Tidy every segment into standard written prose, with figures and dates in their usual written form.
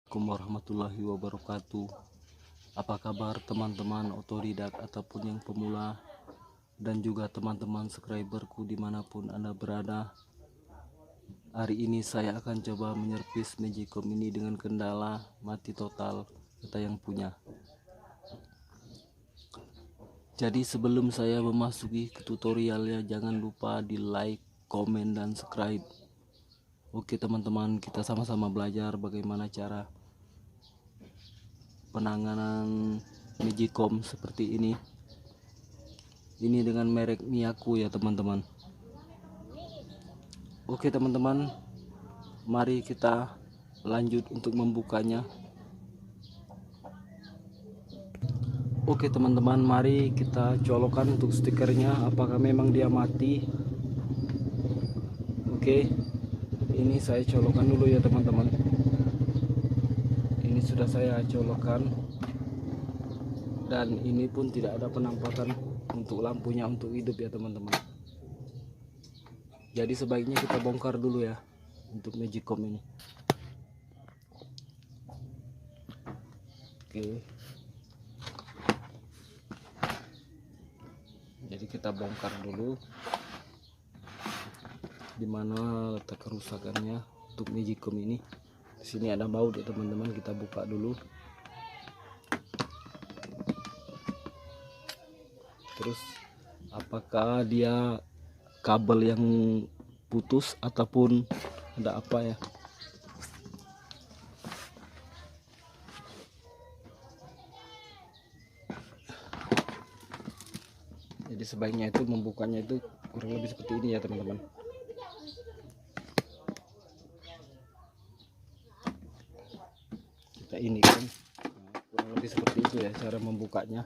Assalamualaikum warahmatullahi wabarakatuh. Apa kabar teman-teman otodidak ataupun yang pemula, dan juga teman-teman subscriberku dimanapun Anda berada. Hari ini saya akan coba menyervis Magicom ini dengan kendala mati total data yang punya. Jadi sebelum saya memasuki ke tutorialnya, jangan lupa di like, komen, dan subscribe. Oke teman-teman, kita sama-sama belajar bagaimana cara penanganan Magicom seperti ini. Ini dengan merek Miyaku ya teman-teman. Oke teman-teman, mari kita lanjut untuk membukanya. Oke teman-teman, mari kita colokkan untuk stikernya apakah memang dia mati. Oke, ini saya colokkan dulu ya teman-teman. Ini sudah saya colokkan, dan ini pun tidak ada penampakan untuk lampunya untuk hidup ya teman-teman. Jadi sebaiknya kita bongkar dulu ya untuk Magicom ini. Oke, jadi kita bongkar dulu dimana letak kerusakannya untuk Magicom ini. Di sini ada baut ya teman-teman, kita buka dulu. Terus apakah dia kabel yang putus ataupun ada apa ya? Jadi sebaiknya itu membukanya itu kurang lebih seperti ini ya teman-teman. Kita ini kan kurang lebih seperti itu ya cara membukanya.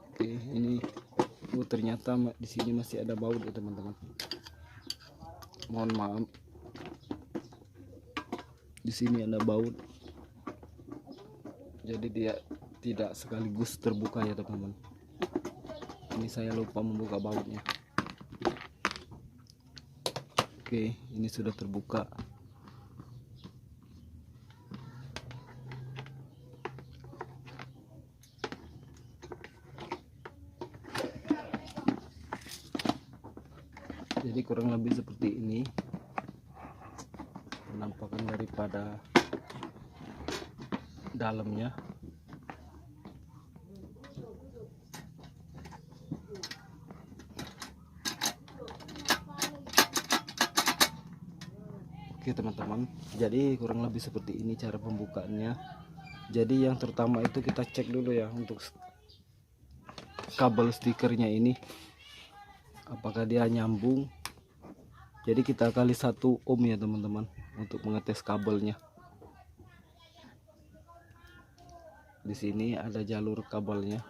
Oke, ini ternyata di sini masih ada baut ya teman-teman. Mohon maaf, di sini ada baut, jadi dia tidak sekaligus terbuka ya teman-teman. Ini saya lupa membuka bautnya. Oke, ini sudah terbuka. Jadi kurang lebih seperti ini penampakan daripada dalamnya. Oke teman-teman, jadi kurang lebih seperti ini cara pembukaannya. Jadi yang pertama itu kita cek dulu ya untuk kabel stikernya ini apakah dia nyambung. Jadi kita kali 1 ohm ya teman-teman untuk mengetes kabelnya. Di sini ada jalur kabelnya,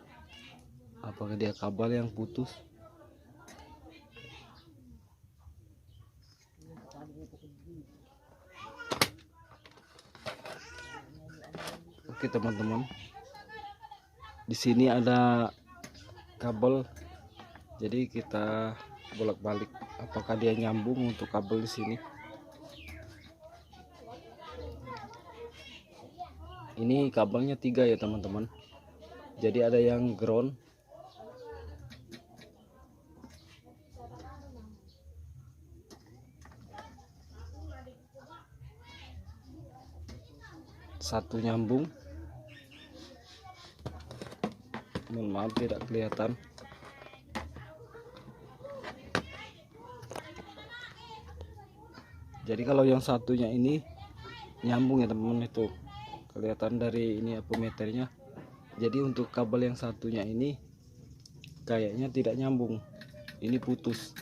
apakah dia kabel yang putus. Oke teman-teman, di sini ada kabel, jadi kita bolak-balik apakah dia nyambung untuk kabel di sini. Ini kabelnya 3 ya teman-teman, jadi ada yang ground, satu nyambung. Mohon maaf tidak kelihatan. Jadi kalau yang satunya ini nyambung ya teman-teman, itu kelihatan dari ini ampermeternya. Jadi untuk kabel yang satunya ini kayaknya tidak nyambung, ini putus.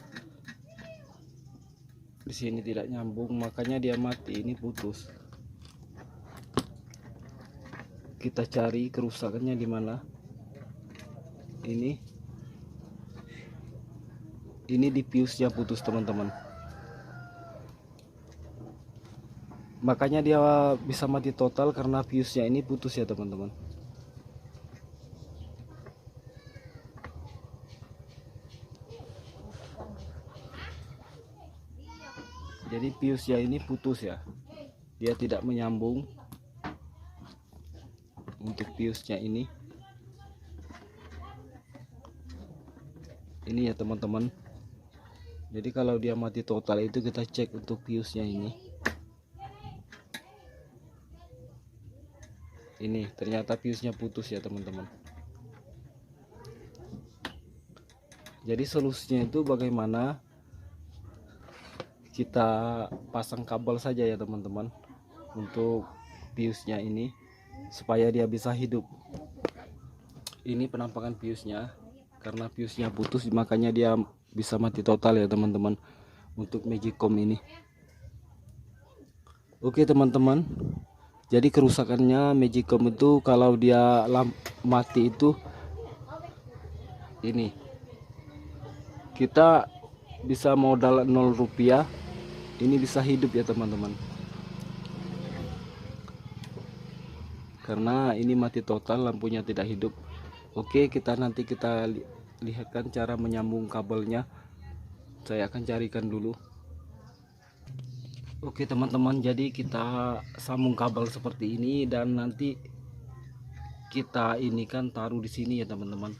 Di sini tidak nyambung, makanya dia mati, ini putus. Kita cari kerusakannya di mana. Ini di fuse-nya putus teman-teman. Makanya dia bisa mati total karena fuse-nya ini putus ya teman-teman. Jadi fuse-nya ini putus ya, dia tidak menyambung. Untuk fuse-nya ini ya teman-teman. Jadi kalau dia mati total itu kita cek untuk fuse-nya ini ternyata fuse-nya putus ya teman-teman. Jadi solusinya itu bagaimana kita pasang kabel saja ya teman-teman untuk fuse-nya ini supaya dia bisa hidup. Ini penampakan fuse-nya, karena fuse-nya putus makanya dia bisa mati total ya teman-teman untuk Magicom ini. Oke teman-teman, jadi kerusakannya Magicom itu kalau dia mati itu ini, kita bisa modal 0 rupiah ini bisa hidup ya teman-teman, karena ini mati total, lampunya tidak hidup. Oke, nanti kita lihatkan cara menyambung kabelnya. Saya akan carikan dulu. Oke teman-teman, jadi kita sambung kabel seperti ini dan nanti kita ini kan taruh di sini ya teman-teman.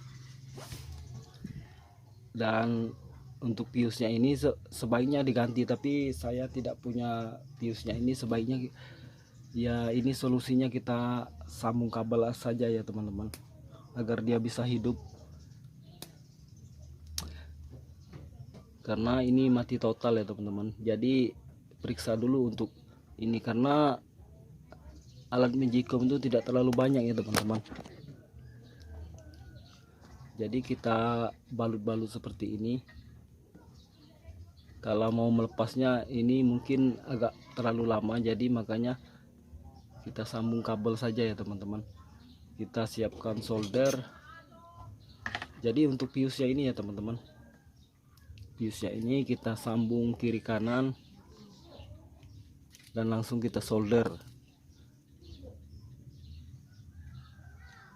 Dan untuk fuse-nya ini sebaiknya diganti, tapi saya tidak punya fuse-nya ini. Sebaiknya ya ini solusinya kita sambung kabel saja ya teman-teman, agar dia bisa hidup, karena ini mati total ya teman-teman. Jadi periksa dulu untuk ini, karena alat Magicom itu tidak terlalu banyak ya teman-teman. Jadi kita balut-balut seperti ini. Kalau mau melepasnya ini mungkin agak terlalu lama, jadi makanya kita sambung kabel saja ya teman-teman. Kita siapkan solder. Jadi untuk fuse-nya ini ya teman-teman, fuse-nya ini kita sambung kiri kanan dan langsung kita solder.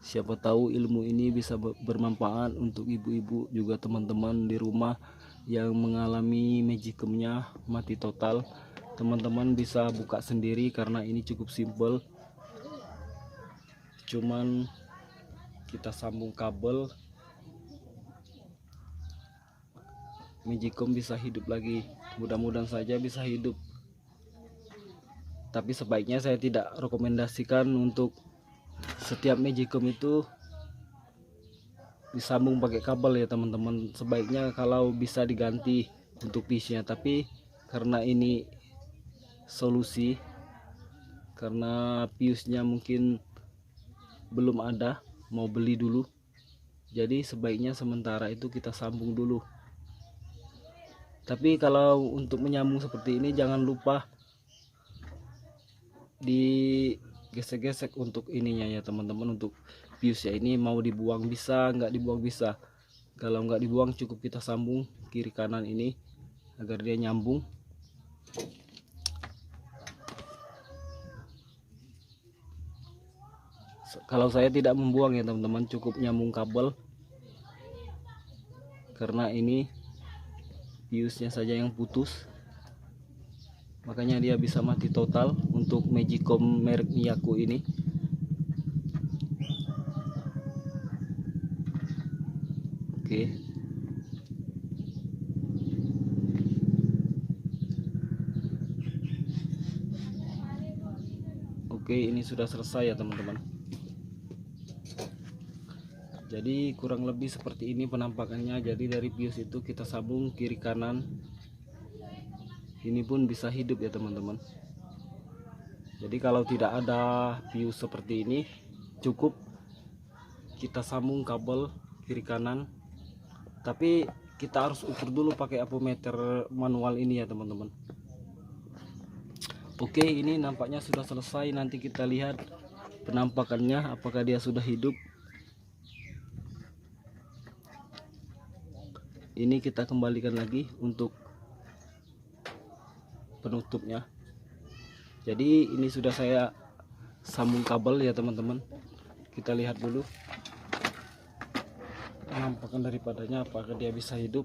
Siapa tahu ilmu ini bisa bermanfaat untuk ibu-ibu juga teman-teman di rumah yang mengalami Magicomnya mati total. Teman-teman bisa buka sendiri karena ini cukup simple, cuman kita sambung kabel, Magicom bisa hidup lagi. Mudah-mudahan saja bisa hidup, tapi sebaiknya saya tidak rekomendasikan untuk setiap Magicom itu disambung pakai kabel ya teman-teman. Sebaiknya kalau bisa diganti untuk fuse-nya, tapi karena ini solusi, karena fuse-nya mungkin belum ada, mau beli dulu, jadi sebaiknya sementara itu kita sambung dulu. Tapi kalau untuk menyambung seperti ini jangan lupa digesek-gesek untuk ininya ya teman-teman. Untuk fuse ya ini mau dibuang bisa, nggak dibuang bisa. Kalau nggak dibuang cukup kita sambung kiri kanan ini agar dia nyambung. Kalau saya tidak membuang ya teman-teman, cukup nyambung kabel, karena ini fuse-nya saja yang putus, makanya dia bisa mati total untuk Magicom merek Miyako ini. Oke. Oke, ini sudah selesai ya teman-teman. Jadi kurang lebih seperti ini penampakannya. Jadi dari fuse itu kita sambung kiri kanan, ini pun bisa hidup ya teman-teman. Jadi kalau tidak ada fuse seperti ini, cukup kita sambung kabel kiri kanan, tapi kita harus ukur dulu pakai apometer manual ini ya teman-teman. Oke, ini nampaknya sudah selesai. Nanti kita lihat penampakannya apakah dia sudah hidup. Ini kita kembalikan lagi untuk penutupnya. Jadi ini sudah saya sambung kabel ya teman-teman. Kita lihat dulu penampakan daripadanya apakah dia bisa hidup.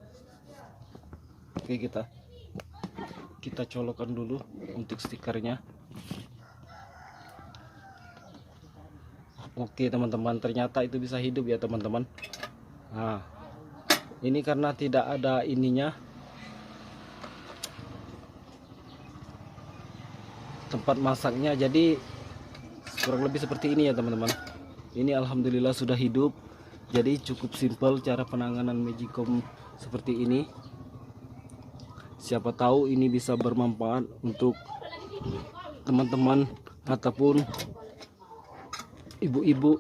Oke, kita colokkan dulu untuk stikernya. Oke teman-teman, ternyata itu bisa hidup ya teman-teman. Nah, ini karena tidak ada ininya, tempat masaknya, jadi kurang lebih seperti ini ya teman-teman. Ini alhamdulillah sudah hidup. Jadi cukup simpel cara penanganan Magicom seperti ini. Siapa tahu ini bisa bermanfaat untuk teman-teman ataupun ibu-ibu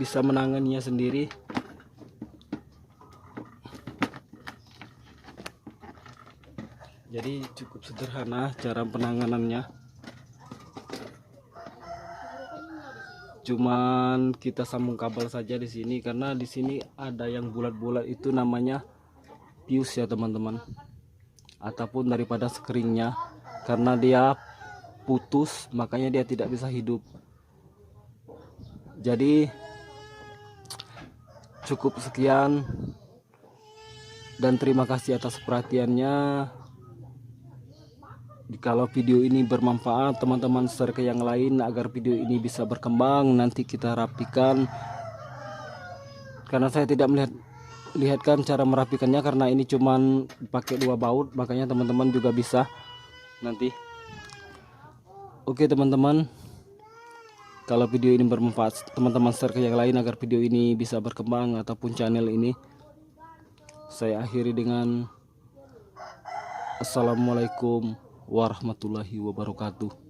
bisa menanganinya sendiri. Jadi cukup sederhana cara penanganannya. Cuman kita sambung kabel saja di sini, karena di sini ada yang bulat-bulat itu namanya fuse ya teman-teman, ataupun daripada screennya, karena dia putus makanya dia tidak bisa hidup. Jadi cukup sekian dan terima kasih atas perhatiannya. Kalau video ini bermanfaat, teman-teman share ke yang lain agar video ini bisa berkembang. Nanti kita rapikan, karena saya tidak lihatkan cara merapikannya, karena ini cuman pakai 2 baut, makanya teman-teman juga bisa nanti. Oke teman-teman, kalau video ini bermanfaat, teman-teman share ke yang lain agar video ini bisa berkembang ataupun channel ini. Saya akhiri dengan Assalamualaikum warahmatullahi wabarakatuh.